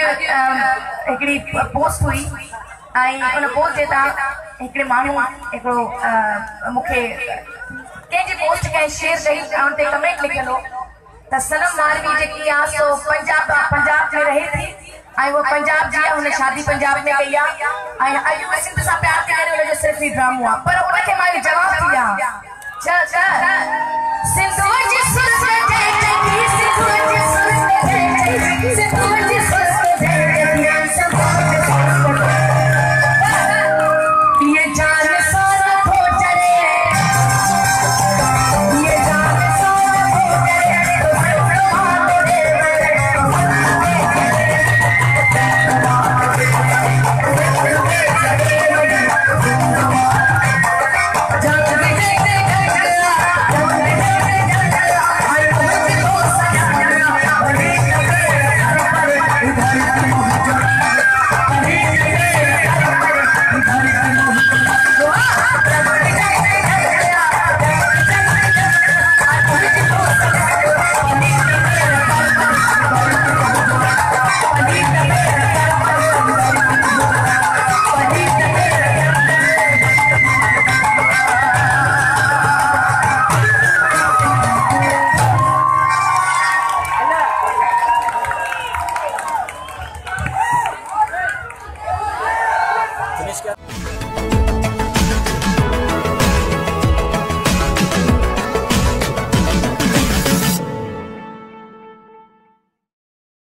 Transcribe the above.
एकड़ी post हुई आई उन post देता एकड़े मानू एकड़ो मुखे के जी पोस्ट के शेयर कई उन ते कमेंट लिखलो त सनम मारवी जेकी आ सो पंजाब में रही थी आई वो पंजाब जी उन शादी पंजाब में कई आई अयो सिंध सा प्यार करे उन जो सिर्फ ही ड्रामा पर उन के मारे जवाब दिया चल चल सिंध